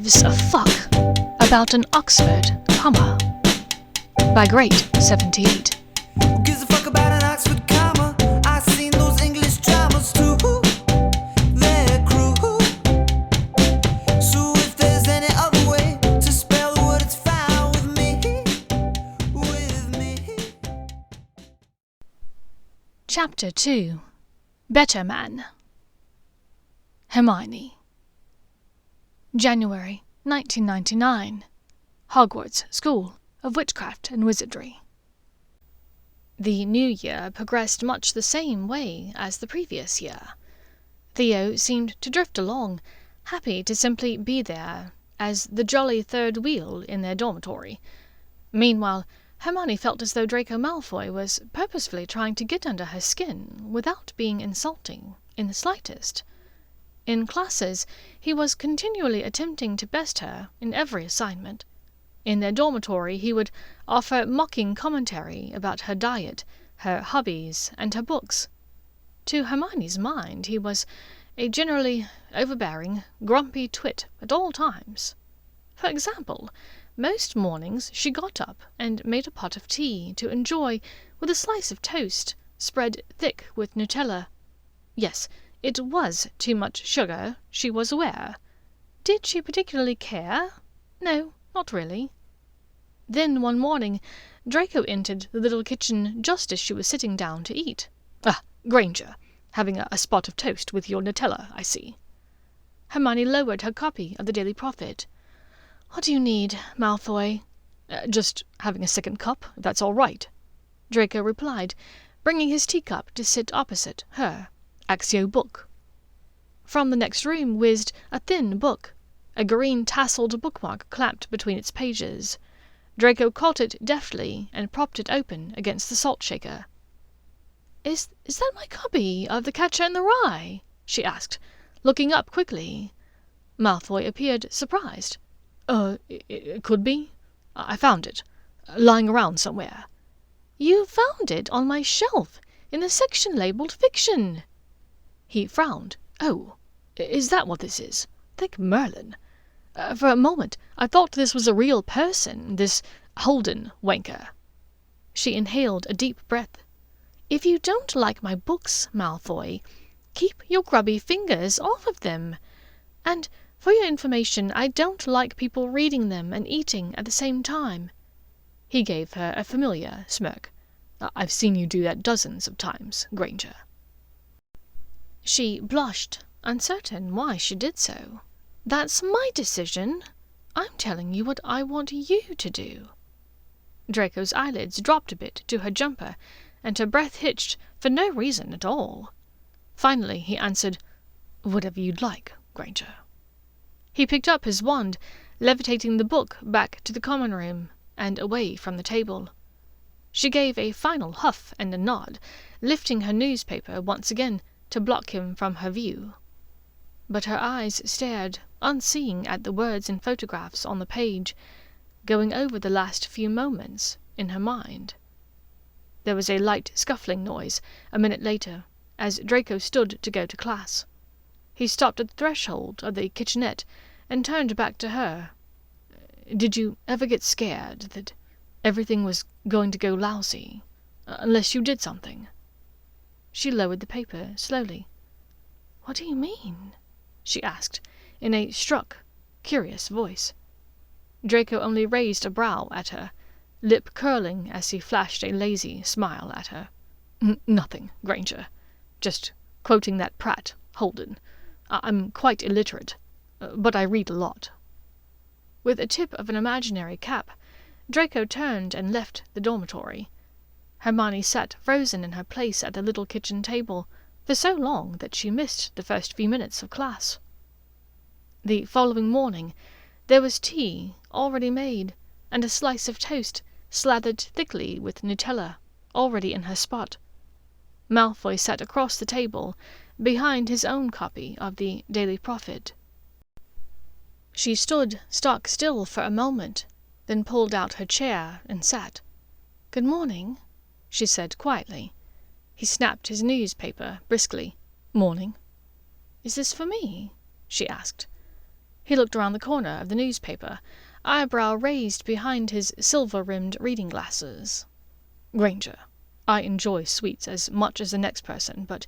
gives a fuck about an Oxford comma? By Great 78. Who gives a fuck about an Oxford comma? I've seen those English dramas too. They're cruel. So if there's any other way to spell the word, it's fine with me. With me. Chapter 2. Better Man. Hermione. January 1999. Hogwarts School of Witchcraft and Wizardry. The new year progressed much the same way as the previous year. Theo seemed to drift along, happy to simply be there as the jolly third wheel in their dormitory. Meanwhile, Hermione felt as though Draco Malfoy was purposefully trying to get under her skin without being insulting in the slightest. In classes, he was continually attempting to best her in every assignment. In their dormitory, he would offer mocking commentary about her diet, her hobbies, and her books. To Hermione's mind, he was a generally overbearing, grumpy twit at all times. For example, most mornings she got up and made a pot of tea to enjoy with a slice of toast spread thick with Nutella. Yes, it was too much sugar, she was aware. Did she particularly care? No, not really. Then one morning, Draco entered the little kitchen just as she was sitting down to eat. "Ah, Granger, having a spot of toast with your Nutella, I see." Hermione lowered her copy of the Daily Prophet. "What do you need, Malfoy?" "Just having a second cup, if that's all right," Draco replied, bringing his teacup to sit opposite her. "Accio book." From the next room whizzed a thin book, a green tasseled bookmark clamped between its pages. Draco caught it deftly and propped it open against the salt shaker. Is that my copy of The Catcher in the Rye?" she asked, looking up quickly. Malfoy appeared surprised. It could be. I found it, lying around somewhere." "You found it on my shelf, in the section labelled Fiction." He frowned. "Oh, is that what this is? Thank Merlin. For a moment I thought this was a real person, this Holden wanker." She inhaled a deep breath. "If you don't like my books, Malfoy, keep your grubby fingers off of them. And for your information, I don't like people reading them and eating at the same time." He gave her a familiar smirk. "I've seen you do that dozens of times, Granger." She blushed, uncertain why she did so. "That's my decision. I'm telling you what I want you to do." Draco's eyelids dropped a bit to her jumper, and her breath hitched for no reason at all. Finally he answered, "Whatever you'd like, Granger." He picked up his wand, levitating the book back to the common room and away from the table. She gave a final huff and a nod, lifting her newspaper once again to block him from her view. But her eyes stared, unseeing, at the words and photographs on the page, going over the last few moments in her mind. There was a light scuffling noise a minute later, as Draco stood to go to class. He stopped at the threshold of the kitchenette and turned back to her. "Did you ever get scared that everything was going to go lousy, unless you did something?" She lowered the paper slowly. "What do you mean?" she asked, in a struck, curious voice. Draco only raised a brow at her, lip curling as he flashed a lazy smile at her. "Nothing, Granger. Just quoting that prat, Holden. I'm quite illiterate, but I read a lot." With a tip of an imaginary cap, Draco turned and left the dormitory. Hermione sat frozen in her place at the little kitchen table for so long that she missed the first few minutes of class. The following morning there was tea already made, and a slice of toast slathered thickly with Nutella already in her spot. Malfoy sat across the table, behind his own copy of the Daily Prophet. She stood stock still for a moment, then pulled out her chair and sat. "Good morning," she said quietly. He snapped his newspaper briskly. "Morning." "Is this for me?" she asked. He looked around the corner of the newspaper, eyebrow raised behind his silver-rimmed reading glasses. "Granger, I enjoy sweets as much as the next person, but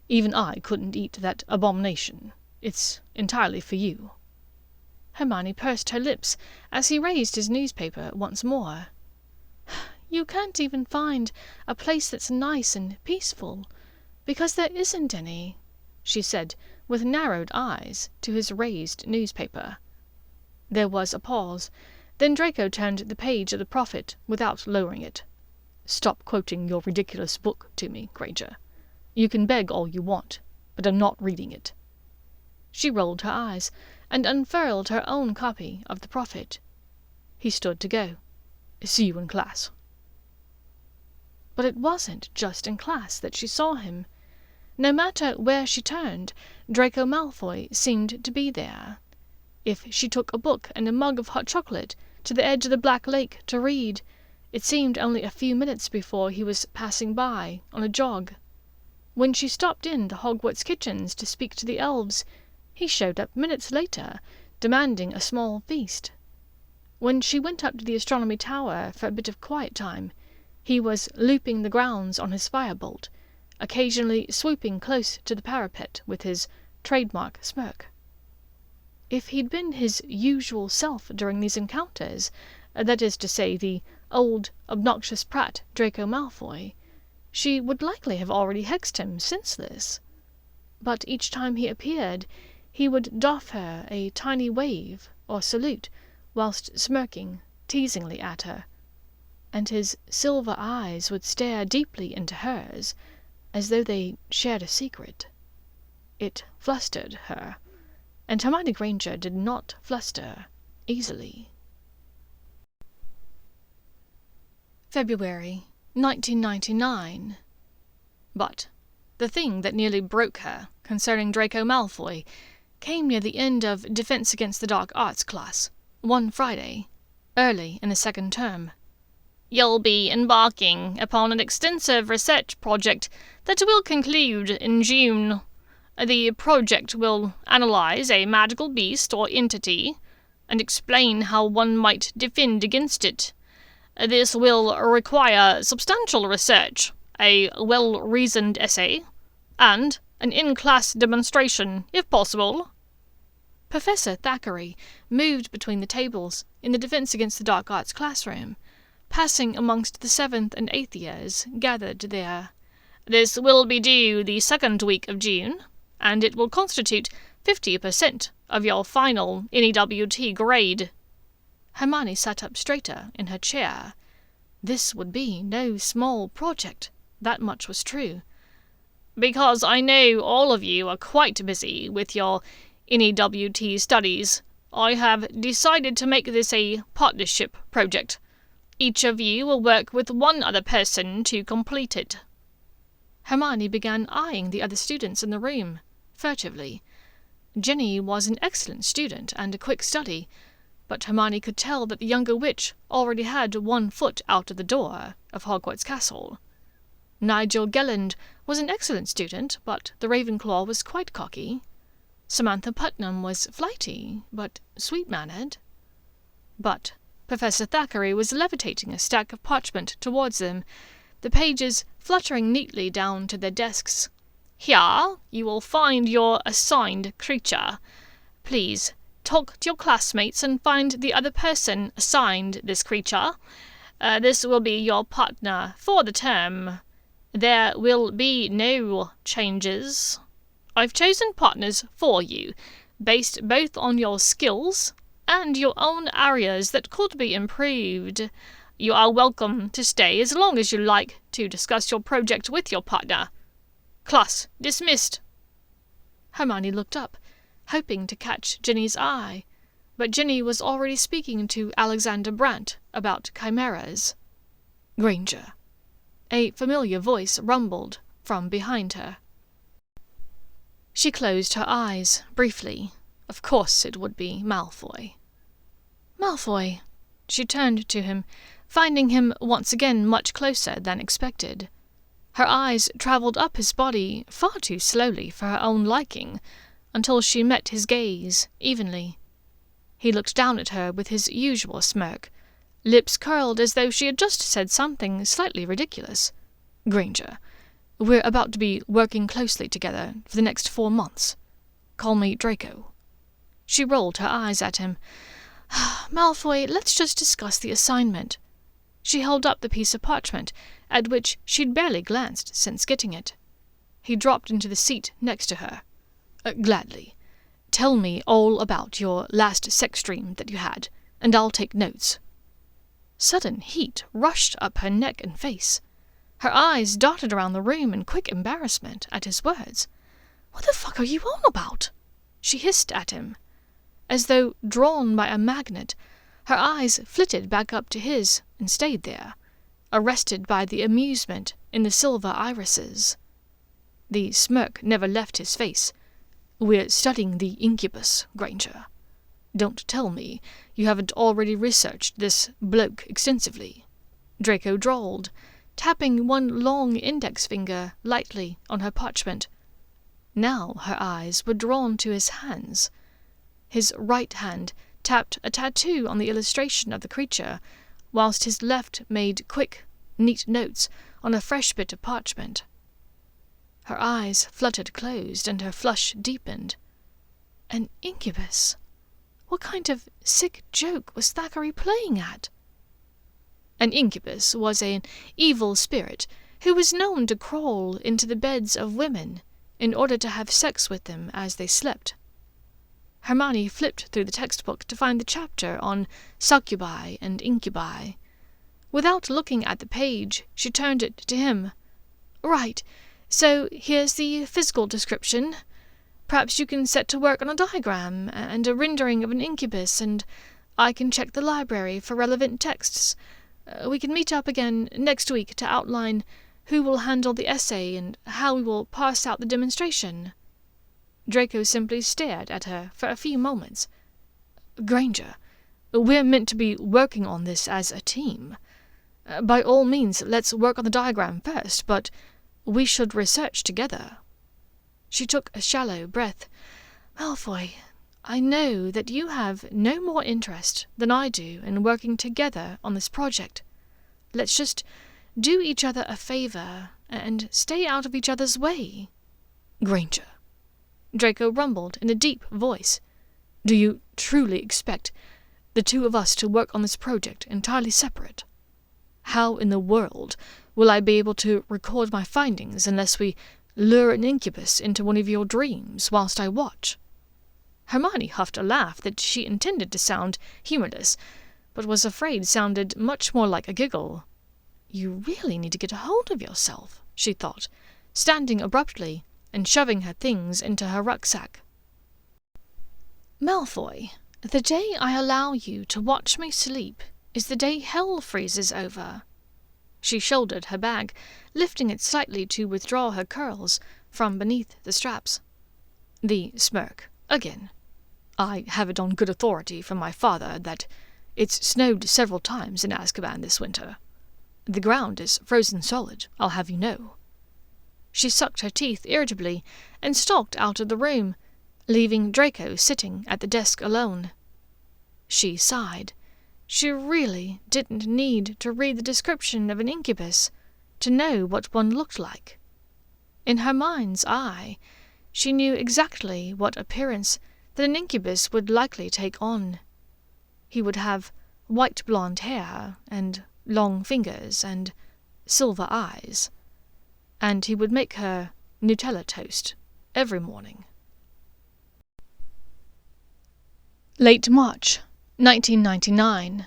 even I couldn't eat that abomination. It's entirely for you." Hermione pursed her lips as he raised his newspaper once more. "You can't even find a place that's nice and peaceful, because there isn't any," she said, with narrowed eyes to his raised newspaper. There was a pause. Then Draco turned the page of the Prophet without lowering it. "Stop quoting your ridiculous book to me, Granger. You can beg all you want, but I'm not reading it." She rolled her eyes and unfurled her own copy of the Prophet. He stood to go. "See you in class." But it wasn't just in class that she saw him. No matter where she turned, Draco Malfoy seemed to be there. If she took a book and a mug of hot chocolate to the edge of the Black Lake to read, it seemed only a few minutes before he was passing by on a jog. When she stopped in the Hogwarts kitchens to speak to the elves, he showed up minutes later, demanding a small feast. When she went up to the astronomy tower for a bit of quiet time, he was looping the grounds on his firebolt, occasionally swooping close to the parapet with his trademark smirk. If he'd been his usual self during these encounters, that is to say, the old, obnoxious prat Draco Malfoy, she would likely have already hexed him since this. But each time he appeared, he would doff her a tiny wave or salute, whilst smirking teasingly at her, and his silver eyes would stare deeply into hers, as though they shared a secret. It flustered her, and Hermione Granger did not fluster easily. February 1999. But the thing that nearly broke her concerning Draco Malfoy came near the end of Defense Against the Dark Arts class, one Friday, early in the second term. "You'll be embarking upon an extensive research project that will conclude in June. The project will analyze a magical beast or entity and explain how one might defend against it. This will require substantial research, a well-reasoned essay, and an in-class demonstration, if possible." Professor Thackeray moved between the tables in the Defense Against the Dark Arts classroom, passing amongst the 7th and 8th years gathered there. "This will be due the second week of June, and it will constitute 50% of your final NEWT grade." Hermione sat up straighter in her chair. This would be no small project, that much was true. "Because I know all of you are quite busy with your NEWT studies, I have decided to make this a partnership project. Each of you will work with one other person to complete it." Hermione began eyeing the other students in the room, furtively. Ginny was an excellent student and a quick study, but Hermione could tell that the younger witch already had one foot out of the door of Hogwarts Castle. Nigel Gelland was an excellent student, but the Ravenclaw was quite cocky. Samantha Putnam was flighty, but sweet-mannered. But Professor Thackeray was levitating a stack of parchment towards them, the pages fluttering neatly down to their desks. "Here you will find your assigned creature. Please talk to your classmates and find the other person assigned this creature. This will be your partner for the term. There will be no changes. I've chosen partners for you, based both on your skills and your own areas that could be improved. You are welcome to stay as long as you like to discuss your project with your partner. Class dismissed." Hermione looked up, hoping to catch Ginny's eye, but Ginny was already speaking to Alexander Brandt about chimeras. "Granger." A familiar voice rumbled from behind her. She closed her eyes, briefly. Of course it would be Malfoy. "Malfoy." She turned to him, finding him once again much closer than expected. Her eyes travelled up his body far too slowly for her own liking, until she met his gaze evenly. He looked down at her with his usual smirk, lips curled as though she had just said something slightly ridiculous. "Granger, we're about to be working closely together for the next 4 months. Call me Draco." She rolled her eyes at him. "Malfoy, let's just discuss the assignment." She held up the piece of parchment, at which she'd barely glanced since getting it. He dropped into the seat next to her. "Gladly. Tell me all about your last sex dream that you had, and I'll take notes." Sudden heat rushed up her neck and face. Her eyes darted around the room in quick embarrassment at his words. "What the fuck are you on about?" she hissed at him. As though drawn by a magnet, her eyes flitted back up to his and stayed there, arrested by the amusement in the silver irises. The smirk never left his face. "We're studying the incubus, Granger. Don't tell me you haven't already researched this bloke extensively," Draco drawled, tapping one long index finger lightly on her parchment. Now her eyes were drawn to his hands. His right hand tapped a tattoo on the illustration of the creature, whilst his left made quick, neat notes on a fresh bit of parchment. Her eyes fluttered closed and her flush deepened. An incubus? What kind of sick joke was Thackeray playing at? An incubus was an evil spirit who was known to crawl into the beds of women in order to have sex with them as they slept. Hermione flipped through the textbook to find the chapter on succubi and incubi. Without looking at the page, she turned it to him. "Right, so here's the physical description. Perhaps you can set to work on a diagram and a rendering of an incubus, and I can check the library for relevant texts. We can meet up again next week to outline who will handle the essay and how we will parse out the demonstration." Draco simply stared at her for a few moments. "Granger, we're meant to be working on this as a team. By all means, let's work on the diagram first, but we should research together." She took a shallow breath. "Malfoy, I know that you have no more interest than I do in working together on this project. Let's just do each other a favor and stay out of each other's way." "Granger," Draco rumbled in a deep voice, "do you truly expect the two of us to work on this project entirely separate? How in the world will I be able to record my findings unless we lure an incubus into one of your dreams whilst I watch?" Hermione huffed a laugh that she intended to sound humorless, but was afraid sounded much more like a giggle. "You really need to get a hold of yourself," she thought, standing abruptly and shoving her things into her rucksack. "Malfoy, the day I allow you to watch me sleep is the day hell freezes over." She shouldered her bag, lifting it slightly to withdraw her curls from beneath the straps. The smirk again. "I have it on good authority from my father that it's snowed several times in Azkaban this winter. The ground is frozen solid, I'll have you know." She sucked her teeth irritably and stalked out of the room, leaving Draco sitting at the desk alone. She sighed. She really didn't need to read the description of an incubus to know what one looked like. In her mind's eye, she knew exactly what appearance that an incubus would likely take on. He would have white blonde hair and long fingers and silver eyes, and he would make her Nutella toast every morning. Late March, 1999.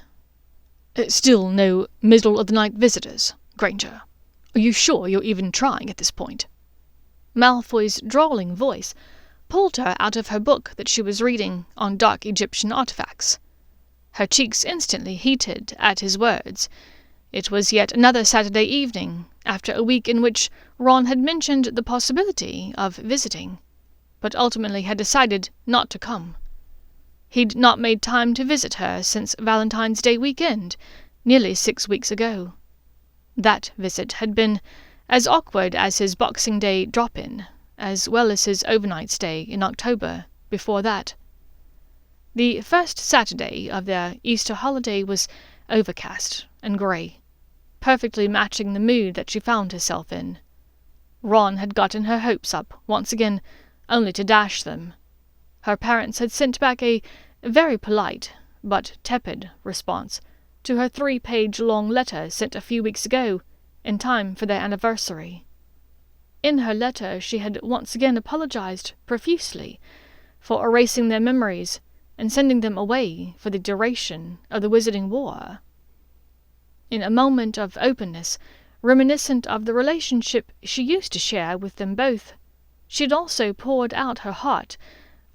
Still no middle-of-the-night visitors, Granger? Are you sure you're even trying at this point?" Malfoy's drawling voice pulled her out of her book that she was reading on dark Egyptian artifacts. Her cheeks instantly heated at his words. It was yet another Saturday evening, after a week in which Ron had mentioned the possibility of visiting, but ultimately had decided not to come. He'd not made time to visit her since Valentine's Day weekend, nearly 6 weeks ago. That visit had been as awkward as his Boxing Day drop-in, as well as his overnight stay in October before that. The first Saturday of their Easter holiday was overcast and grey, perfectly matching the mood that she found herself in. Ron had gotten her hopes up once again, only to dash them. Her parents had sent back a very polite, but tepid, response to her 3-page-long letter sent a few weeks ago, in time for their anniversary. In her letter she had once again apologized profusely for erasing their memories and sending them away for the duration of the Wizarding War. In a moment of openness, reminiscent of the relationship she used to share with them both, she had also poured out her heart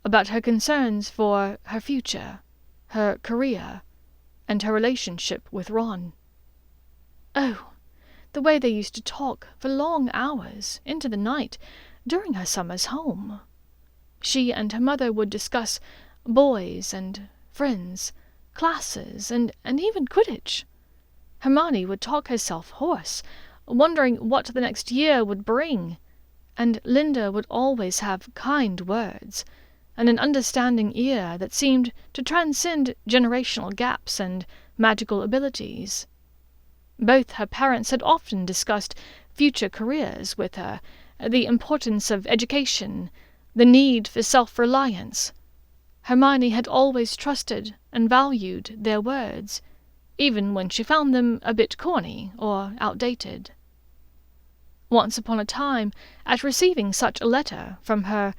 about her concerns for her future, her career, and her relationship with Ron. Oh, the way they used to talk for long hours into the night during her summers home. She and her mother would discuss boys and friends, classes, and even Quidditch. Hermione would talk herself hoarse, wondering what the next year would bring, and Linda would always have kind words and an understanding ear that seemed to transcend generational gaps and magical abilities. Both her parents had often discussed future careers with her, the importance of education, the need for self-reliance. Hermione had always trusted and valued their words, even when she found them a bit corny or outdated. Once upon a time, at receiving such a letter from her,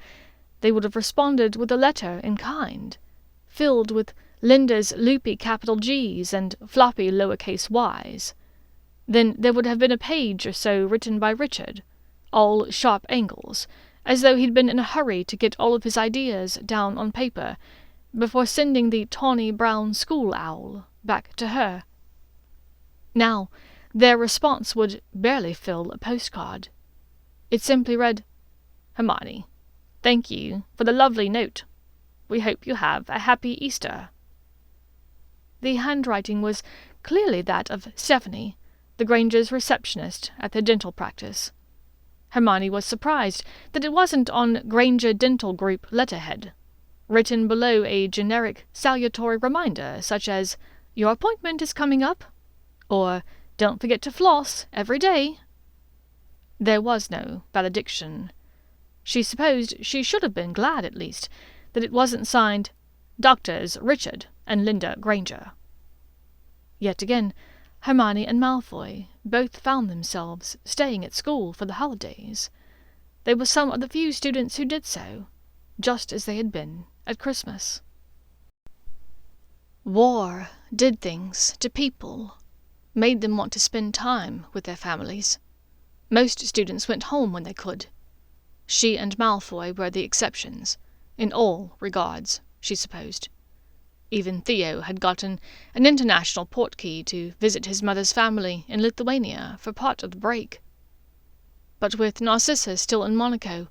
they would have responded with a letter in kind, filled with Linda's loopy capital G's and floppy lowercase y's. Then there would have been a page or so written by Richard, all sharp angles, as though he'd been in a hurry to get all of his ideas down on paper before sending the tawny brown school owl back to her. Now, their response would barely fill a postcard. It simply read, "Hermione, thank you for the lovely note. We hope you have a happy Easter." The handwriting was clearly that of Stephanie, the Granger's receptionist at the dental practice. Hermione was surprised that it wasn't on Granger Dental Group letterhead, written below a generic salutatory reminder such as, "Your appointment is coming up," or "Don't forget to floss every day." There was no valediction. She supposed she should have been glad, at least, that it wasn't signed Doctors Richard and Linda Granger. Yet again, Hermione and Malfoy both found themselves staying at school for the holidays. They were some of the few students who did so, just as they had been at Christmas. War did things to people, made them want to spend time with their families. Most students went home when they could. She and Malfoy were the exceptions, in all regards, she supposed. Even Theo had gotten an international portkey to visit his mother's family in Lithuania for part of the break. But with Narcissa still in Monaco,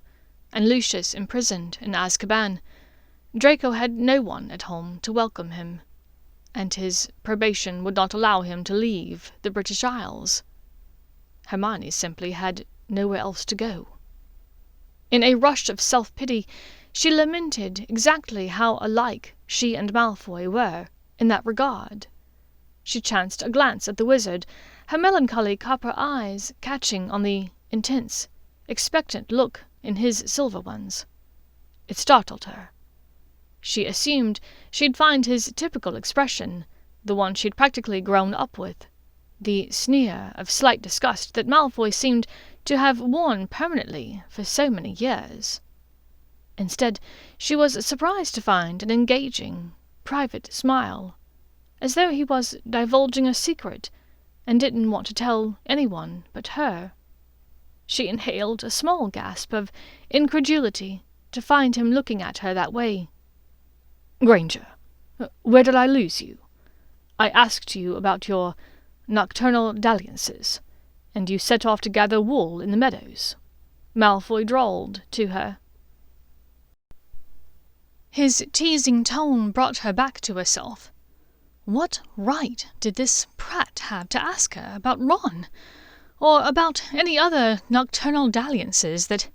and Lucius imprisoned in Azkaban, Draco had no one at home to welcome him, and his probation would not allow him to leave the British Isles. Hermione simply had nowhere else to go. In a rush of self-pity, she lamented exactly how alike she and Malfoy were in that regard. She chanced a glance at the wizard, her melancholy copper eyes catching on the intense, expectant look in his silver ones. It startled her. She assumed she'd find his typical expression, the one she'd practically grown up with, the sneer of slight disgust that Malfoy seemed to have worn permanently for so many years. Instead, she was surprised to find an engaging, private smile, as though he was divulging a secret and didn't want to tell anyone but her. She inhaled a small gasp of incredulity to find him looking at her that way. "Granger, where did I lose you? I asked you about your nocturnal dalliances, and you set off to gather wool in the meadows," Malfoy drawled to her. His teasing tone brought her back to herself. What right did this prat have to ask her about Ron, or about any other nocturnal dalliances that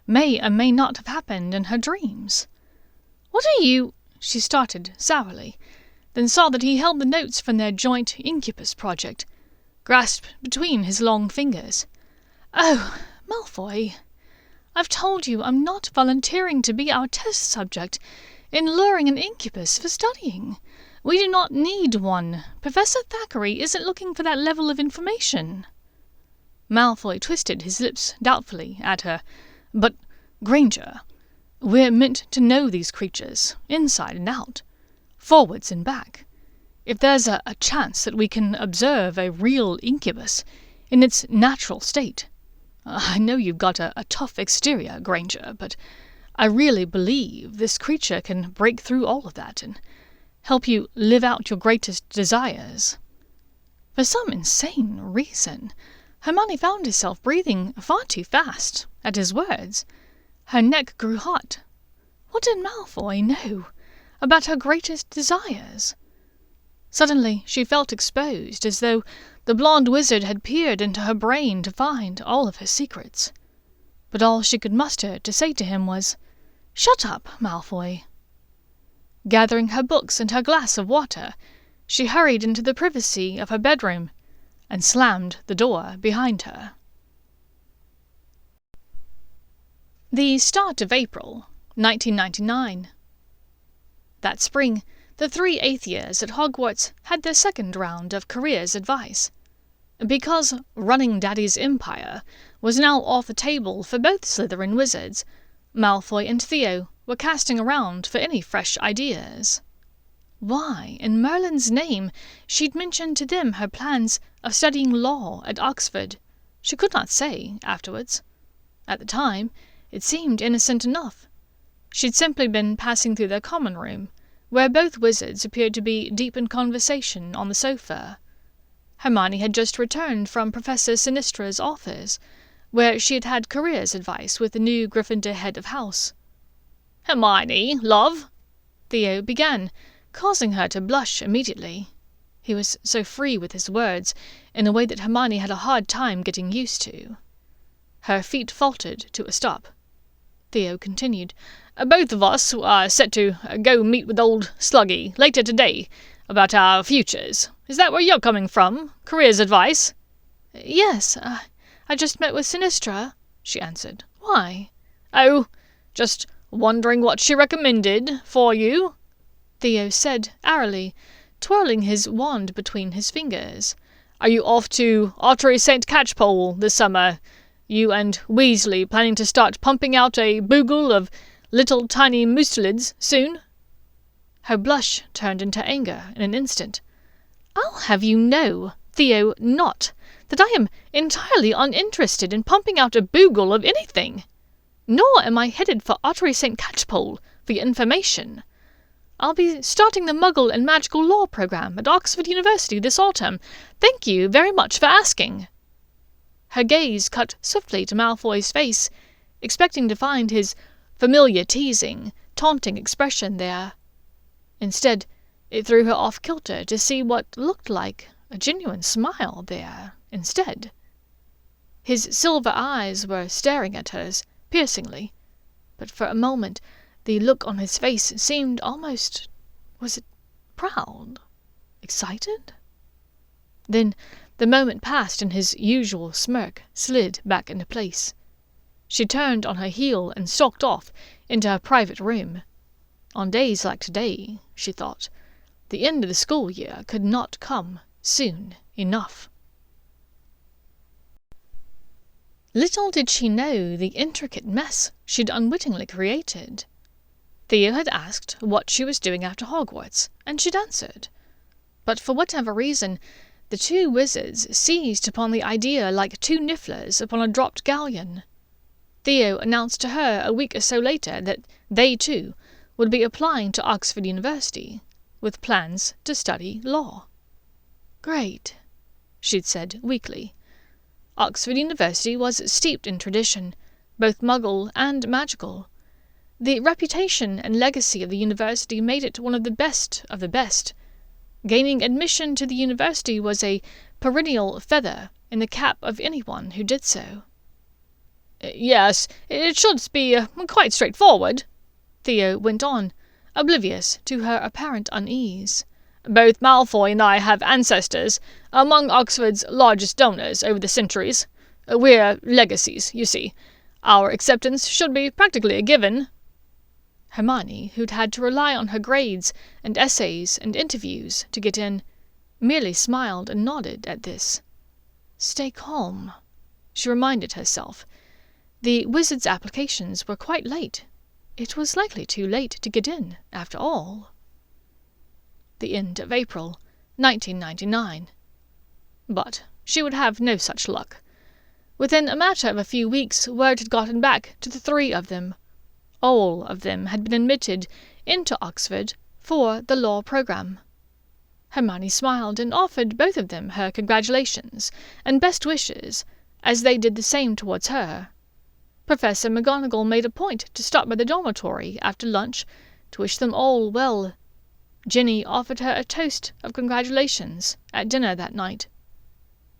may or may not have happened in her dreams? "What are you—" she started sourly, then saw that he held the notes from their joint incubus project, grasped between his long fingers. "Oh, Malfoy, I've told you I'm not volunteering to be our test subject in luring an incubus for studying. We do not need one. Professor Thackeray isn't looking for that level of information." Malfoy twisted his lips doubtfully at her. "But, Granger, we're meant to know these creatures, inside and out, forwards and back. If there's a chance that we can observe a real incubus in its natural state, I know you've got a tough exterior, Granger, but I really believe this creature can break through all of that and help you live out your greatest desires." For some insane reason, Hermione found herself breathing far too fast at his words. Her neck grew hot. What did Malfoy know about her greatest desires? Suddenly she felt exposed, as though the blonde wizard had peered into her brain to find all of her secrets. But all she could muster to say to him was, "Shut up, Malfoy." Gathering her books and her glass of water, she hurried into the privacy of her bedroom and slammed the door behind her. The start of April, 1999. That spring, the 3 eighth years at Hogwarts had their second round of careers advice. Because running Daddy's empire was now off the table for both Slytherin wizards, Malfoy and Theo were casting around for any fresh ideas. Why, in Merlin's name, she'd mentioned to them her plans of studying law at Oxford, she could not say afterwards. At the time, it seemed innocent enough. She'd simply been passing through their common room, where both wizards appeared to be deep in conversation on the sofa. Hermione had just returned from Professor Sinistra's office, where she had had careers advice with the new Gryffindor head of house. "Hermione, love," Theo began, causing her to blush immediately. He was so free with his words, in a way that Hermione had a hard time getting used to. Her feet faltered to a stop. Theo continued, "Both of us are set to go meet with old Sluggy later today about our futures. Is that where you're coming from? Careers advice?" "Yes, I just met with Sinistra," she answered. "Why?" "Oh, just wondering what she recommended for you," Theo said airily, twirling his wand between his fingers. "Are you off to Ottery St. Catchpole this summer? You and Weasley planning to start pumping out a boogle of little tiny mustelids soon?" Her blush turned into anger in an instant. "I'll have you know, Theo, not that I am entirely uninterested in pumping out a boogle of anything. Nor am I headed for Ottery St. Catchpole, for your information. I'll be starting the Muggle and Magical Law program at Oxford University this autumn. Thank you very much for asking." Her gaze cut swiftly to Malfoy's face, expecting to find his familiar teasing, taunting expression there. Instead, it threw her off kilter to see what looked like a genuine smile there instead. His silver eyes were staring at hers piercingly, but for a moment the look on his face seemed almost, was it proud? Excited? Then the moment passed and his usual smirk slid back into place. She turned on her heel and stalked off into her private room. On days like today, she thought, the end of the school year could not come soon enough. Little did she know the intricate mess she'd unwittingly created. Theo had asked what she was doing after Hogwarts, and she'd answered. But for whatever reason, the two wizards seized upon the idea like two nifflers upon a dropped galleon. Theo announced to her a week or so later that they, too, would be applying to Oxford University, with plans to study law. "Great," she'd said weakly. Oxford University was steeped in tradition, both Muggle and magical. The reputation and legacy of the university made it one of the best of the best. Gaining admission to the university was a perennial feather in the cap of anyone who did so. "Yes, it should be quite straightforward," Theo went on. oblivious to her apparent unease. "Both Malfoy and I have ancestors among Oxford's largest donors over the centuries. We're legacies, you see. Our acceptance should be practically a given." Hermione, who'd had to rely on her grades and essays and interviews to get in, merely smiled and nodded at this. Stay calm, she reminded herself. The wizard's applications were quite late. It was likely too late to get in, after all. The end of April, 1999. But she would have no such luck. Within a matter of a few weeks, word had gotten back to the three of them. All of them had been admitted into Oxford for the law program. Hermione smiled and offered both of them her congratulations and best wishes, as they did the same towards her. Professor McGonagall made a point to stop by the dormitory after lunch to wish them all well. Ginny offered her a toast of congratulations at dinner that night.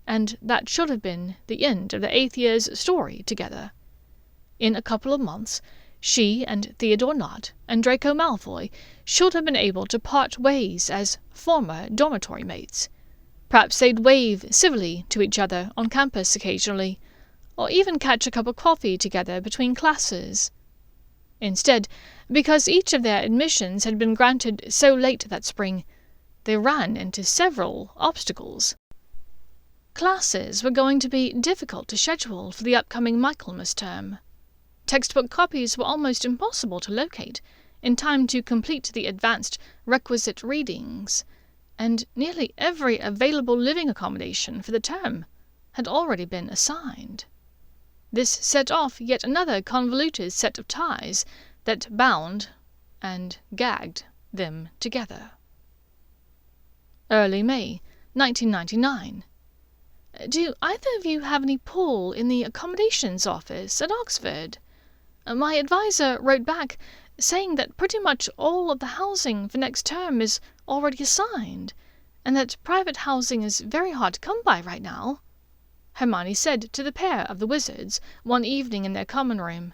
And that should have been the end of the 8th year's story together. In a couple of months, she and Theodore Nott and Draco Malfoy should have been able to part ways as former dormitory mates. Perhaps they'd wave civilly to each other on campus occasionally, or even catch a cup of coffee together between classes. Instead, because each of their admissions had been granted so late that spring, they ran into several obstacles. Classes were going to be difficult to schedule for the upcoming Michaelmas term. Textbook copies were almost impossible to locate in time to complete the advanced requisite readings, and nearly every available living accommodation for the term had already been assigned. This set off yet another convoluted set of ties that bound and gagged them together. Early May, 1999. Do either of you have any pull in the accommodations office at Oxford? My advisor wrote back saying that pretty much all of the housing for next term is already assigned, and that private housing is very hard to come by right now, Hermione said to the pair of the wizards one evening in their common room.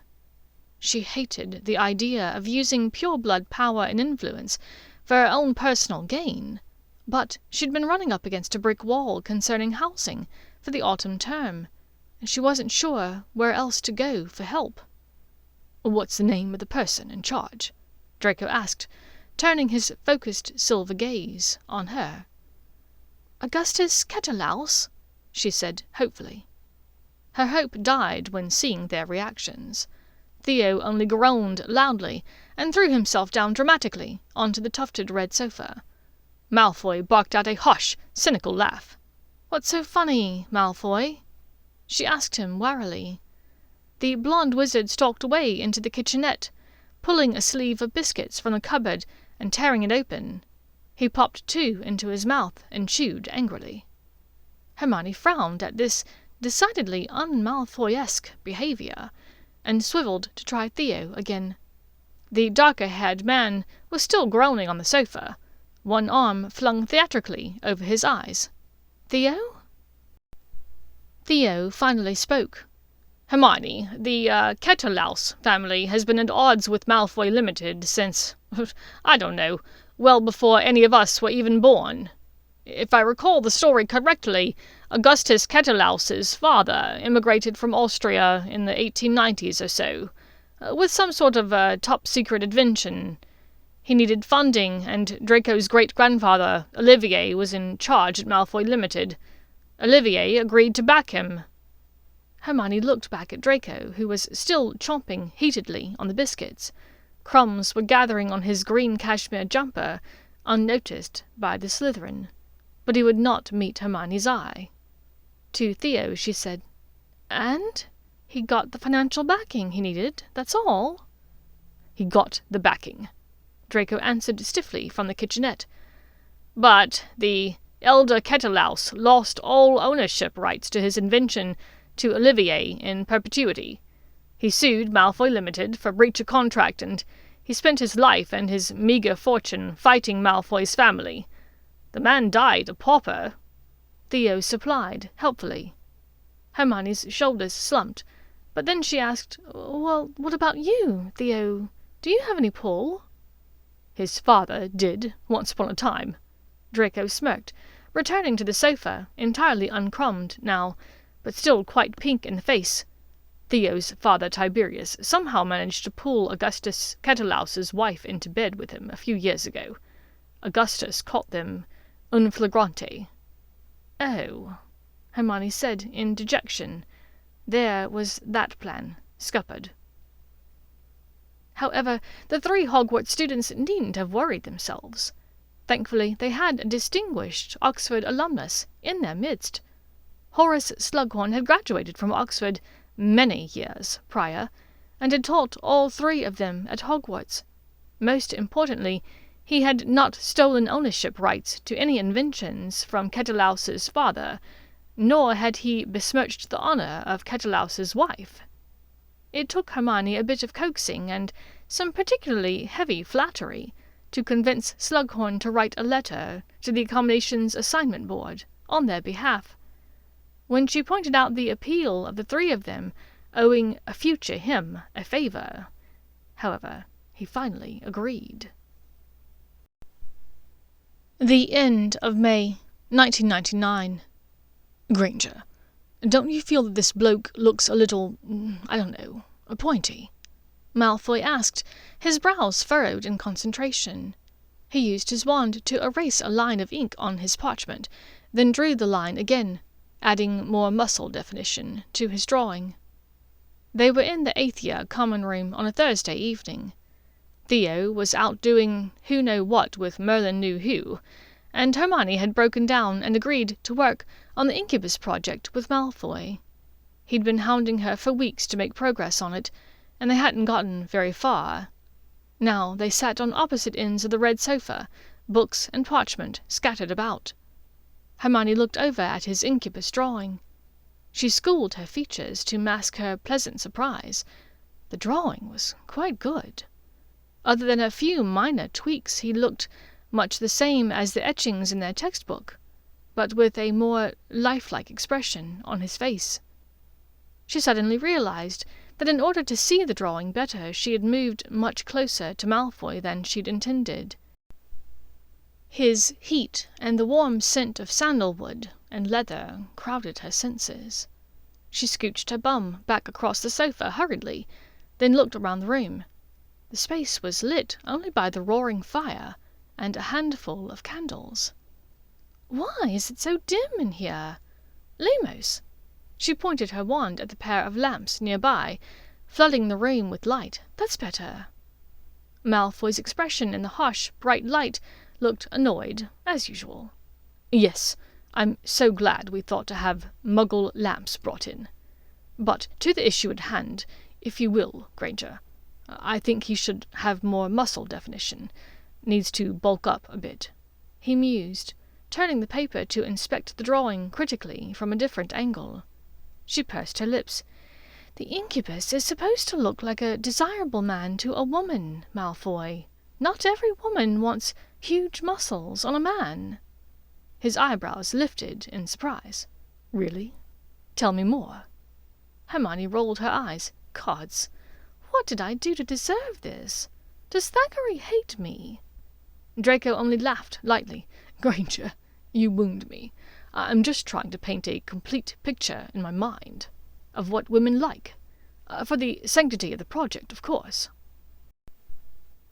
She hated the idea of using pure-blood power and influence for her own personal gain, but she'd been running up against a brick wall concerning housing for the autumn term, and she wasn't sure where else to go for help. "What's the name of the person in charge?" Draco asked, turning his focused silver gaze on her. "Augustus Ketterlaus," she said hopefully. Her hope died when seeing their reactions. Theo only groaned loudly and threw himself down dramatically onto the tufted red sofa. Malfoy barked out a harsh, cynical laugh. "What's so funny, Malfoy?" she asked him warily. The blonde wizard stalked away into the kitchenette, pulling a sleeve of biscuits from the cupboard and tearing it open. He popped 2 into his mouth and chewed angrily. Hermione frowned at this decidedly un-Malfoy-esque behaviour, and swiveled to try Theo again. The darker-haired man was still groaning on the sofa, one arm flung theatrically over his eyes. "Theo?" Theo finally spoke. "Hermione, the Ketterlaus family has been at odds with Malfoy Limited since, I don't know, well before any of us were even born. If I recall the story correctly, Augustus Ketterlaus's father immigrated from Austria in the 1890s or so, with some sort of top-secret invention. He needed funding, and Draco's great-grandfather, Olivier, was in charge at Malfoy Limited. Olivier agreed to back him." Hermione looked back at Draco, who was still chomping heatedly on the biscuits. Crumbs were gathering on his green cashmere jumper, unnoticed by the Slytherin, but he would not meet Hermione's eye. To Theo she said, "And? He got the financial backing he needed, that's all?" "He got the backing," Draco answered stiffly from the kitchenette. "But the elder Ketterlaus lost all ownership rights to his invention to Olivier in perpetuity. He sued Malfoy Limited for breach of contract, and he spent his life and his meagre fortune fighting Malfoy's family. The man died a pauper," Theo supplied helpfully. Hermione's shoulders slumped, but then she asked, "Well, what about you, Theo? Do you have any pull?" His father did, once upon a time. Draco smirked, returning to the sofa, entirely uncrumbed now, but still quite pink in the face. Theo's father Tiberius somehow managed to pull Augustus Kettelause's wife into bed with him a few years ago. Augustus caught them un flagrante. Oh, Hermione said in dejection. There was that plan scuppered. However, the 3 Hogwarts students needn't have worried themselves. Thankfully, they had a distinguished Oxford alumnus in their midst. Horace Slughorn had graduated from Oxford many years prior, and had taught all 3 of them at Hogwarts. Most importantly, he had not stolen ownership rights to any inventions from Kettelause's father, nor had he besmirched the honour of Kettelause's wife. It took Hermione a bit of coaxing and some particularly heavy flattery to convince Slughorn to write a letter to the Accommodations Assignment Board on their behalf. When she pointed out the appeal of the 3 of them owing a future him a favour, however, he finally agreed. The end of May, 1999. Granger, don't you feel that this bloke looks a little, pointy? Malfoy asked, his brows furrowed in concentration. He used his wand to erase a line of ink on his parchment, then drew the line again, adding more muscle definition to his drawing. They were in the 8th year common room on a Thursday evening. Theo was out doing who-know-what with Merlin knew who, and Hermione had broken down and agreed to work on the Incubus project with Malfoy. He'd been hounding her for weeks to make progress on it, and they hadn't gotten very far. Now they sat on opposite ends of the red sofa, books and parchment scattered about. Hermione looked over at his Incubus drawing. She schooled her features to mask her pleasant surprise. The drawing was quite good. Other than a few minor tweaks, he looked much the same as the etchings in their textbook, but with a more lifelike expression on his face. She suddenly realized that in order to see the drawing better, she had moved much closer to Malfoy than she'd intended. His heat and the warm scent of sandalwood and leather crowded her senses. She scooched her bum back across the sofa hurriedly, then looked around the room. The space was lit only by the roaring fire and a handful of candles. Why is it so dim in here? Lemos! She pointed her wand at the pair of lamps nearby, flooding the room with light. That's better. Malfoy's expression in the harsh, bright light looked annoyed, as usual. Yes, I'm so glad we thought to have Muggle lamps brought in. But to the issue at hand, if you will, Granger. I think he should have more muscle definition. Needs to bulk up a bit. He mused, turning the paper to inspect the drawing critically from a different angle. She pursed her lips. The Incubus is supposed to look like a desirable man to a woman, Malfoy. Not every woman wants huge muscles on a man. His eyebrows lifted in surprise. Really? Tell me more. Hermione rolled her eyes. Gods, what did I do to deserve this? Does Thackeray hate me? Draco only laughed lightly. Granger, you wound me. I'm just trying to paint a complete picture in my mind of what women like. For the sanctity of the project, of course.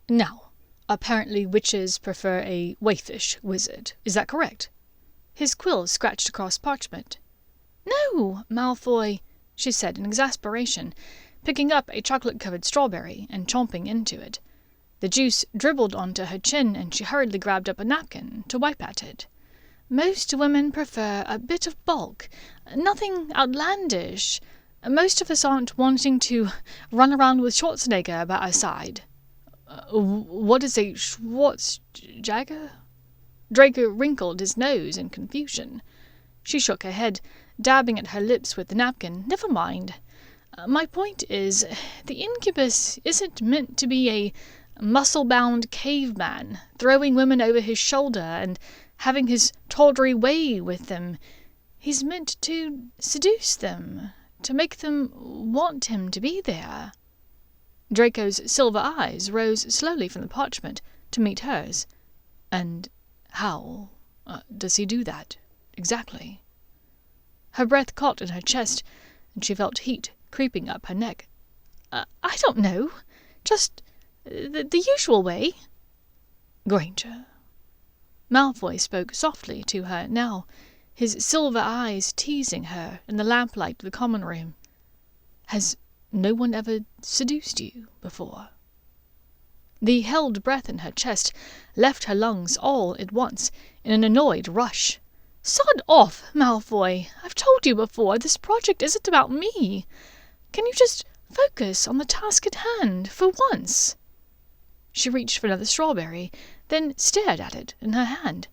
Now, apparently witches prefer a waifish wizard. Is that correct? His quill scratched across parchment. No, Malfoy, she said in exasperation, picking up a chocolate-covered strawberry and chomping into it. The juice dribbled onto her chin, and she hurriedly grabbed up a napkin to wipe at it. Most women prefer a bit of bulk, nothing outlandish. Most of us aren't wanting to run around with Schwarzenegger by our side. What is a Schwarzenegger? Draco wrinkled his nose in confusion. She shook her head, dabbing at her lips with the napkin. Never mind. My point is, the Incubus isn't meant to be a muscle-bound caveman, throwing women over his shoulder and having his tawdry way with them. He's meant to seduce them, to make them want him to be there. Draco's silver eyes rose slowly from the parchment to meet hers. "And how does he do that, exactly?" Her breath caught in her chest, and she felt heat creeping up her neck. "I don't know. Just the usual way." "Granger." Malfoy spoke softly to her now, his silver eyes teasing her in the lamplight of the common room. "Has no one ever seduced you before?" The held breath in her chest left her lungs all at once in an annoyed rush. "Sod off, Malfoy! I've told you before, this project isn't about me. Can you just focus on the task at hand, for once?" She reached for another strawberry, then stared at it in her hand.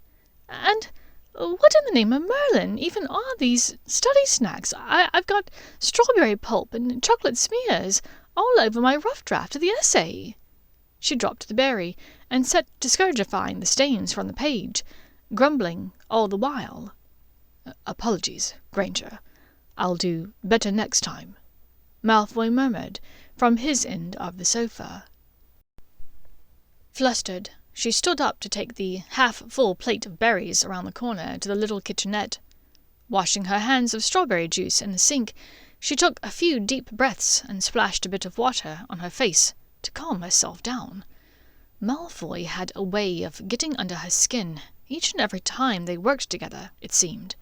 "And what in the name of Merlin even are these study snacks? I've got strawberry pulp and chocolate smears all over my rough draft of the essay." She dropped the berry and set to scourgifying the stains from the page, grumbling all the while. "Apologies, Granger. I'll do better next time," Malfoy murmured from his end of the sofa. Flustered, she stood up to take the half-full plate of berries around the corner to the little kitchenette. Washing her hands of strawberry juice in the sink, she took a few deep breaths and splashed a bit of water on her face to calm herself down. Malfoy had a way of getting under her skin each and every time they worked together, it seemed.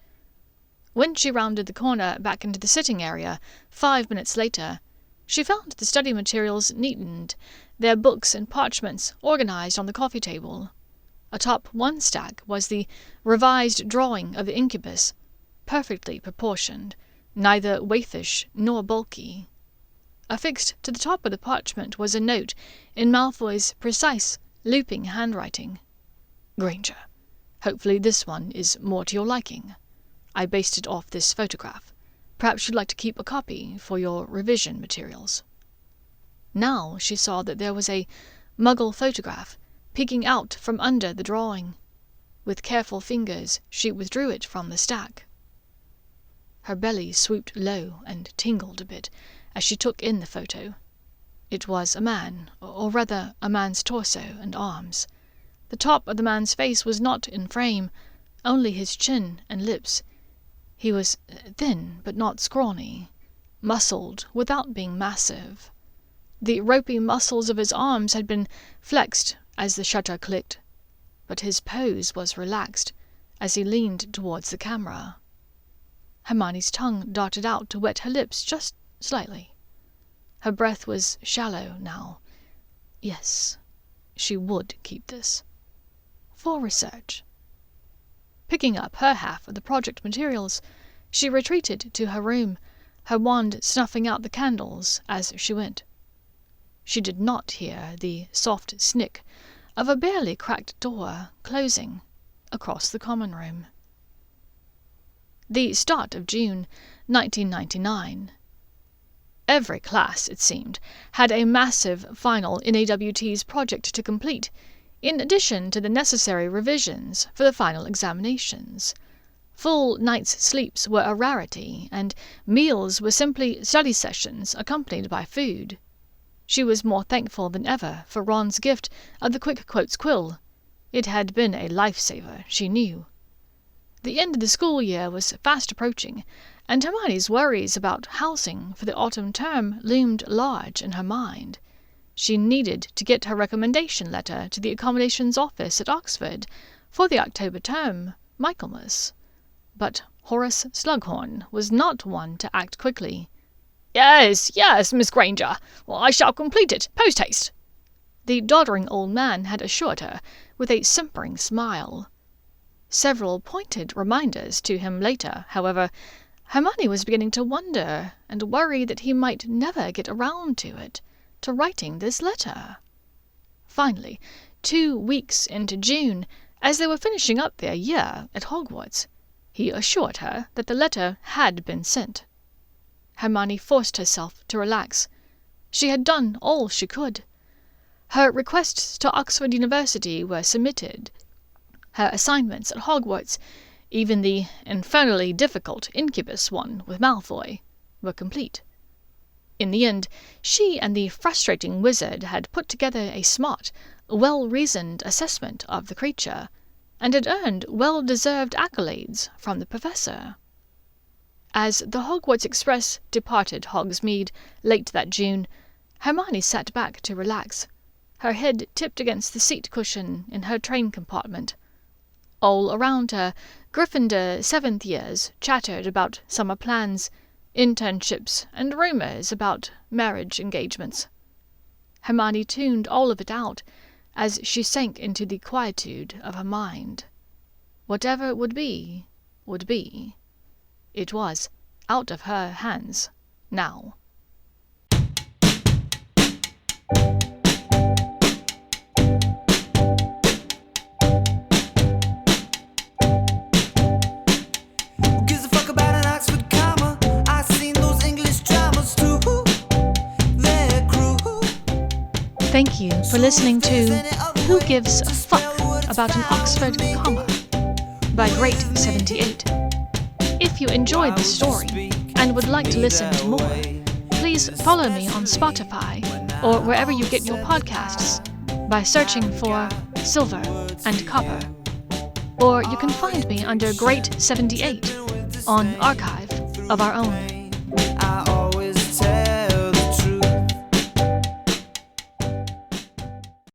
When she rounded the corner back into the sitting area 5 minutes later, she found the study materials neatened, their books and parchments organized on the coffee table. Atop one stack was the revised drawing of the incubus, perfectly proportioned, neither waifish nor bulky. Affixed to the top of the parchment was a note in Malfoy's precise, looping handwriting. "Granger, hopefully this one is more to your liking. I based it off this photograph. Perhaps you'd like to keep a copy for your revision materials." Now she saw that there was a Muggle photograph peeking out from under the drawing. With careful fingers she withdrew it from the stack. Her belly swooped low and tingled a bit as she took in the photo. It was a man, or rather a man's torso and arms. The top of the man's face was not in frame, only his chin and lips. He was thin but not scrawny, muscled without being massive. The ropey muscles of his arms had been flexed as the shutter clicked, but his pose was relaxed as he leaned towards the camera. Hermione's tongue darted out to wet her lips just slightly. Her breath was shallow now. Yes, she would keep this. For research. Picking up her half of the project materials, she retreated to her room, her wand snuffing out the candles as she went. She did not hear the soft snick of a barely cracked door closing across the common room. The start of June 1999. Every class, it seemed, had a massive final NAWT's project to complete, in addition to the necessary revisions for the final examinations. Full night's sleeps were a rarity, and meals were simply study sessions accompanied by food. She was more thankful than ever for Ron's gift of the Quick Quotes quill. It had been a lifesaver, she knew. The end of the school year was fast approaching, and Hermione's worries about housing for the autumn term loomed large in her mind. She needed to get her recommendation letter to the accommodations office at Oxford for the October term, Michaelmas. But Horace Slughorn was not one to act quickly. Yes, Miss Granger. Well, I shall complete it, post-haste," the doddering old man had assured her, with a simpering smile. Several pointed reminders to him later, however, Hermione was beginning to wonder and worry that he might never get around to writing this letter. Finally, 2 weeks into June, as they were finishing up their year at Hogwarts, he assured her that the letter had been sent. Hermione forced herself to relax. She had done all she could. Her requests to Oxford University were submitted. Her assignments at Hogwarts, even the infernally difficult incubus one with Malfoy, were complete. In the end, she and the frustrating wizard had put together a smart, well-reasoned assessment of the creature, and had earned well-deserved accolades from the professor. As the Hogwarts Express departed Hogsmeade late that June, Hermione sat back to relax, her head tipped against the seat cushion in her train compartment. All around her, Gryffindor seventh years chattered about summer plans, internships, and rumors about marriage engagements. Hermione tuned all of it out as she sank into the quietude of her mind. Whatever would be, would be. It was out of her hands now. Thank you for listening to Who Gives a Fuck About an Oxford Comma by Great 78. If you enjoyed the story and would like to listen to more, please follow me on Spotify or wherever you get your podcasts by searching for Silver and Copper. Or you can find me under Great 78 on Archive of Our Own.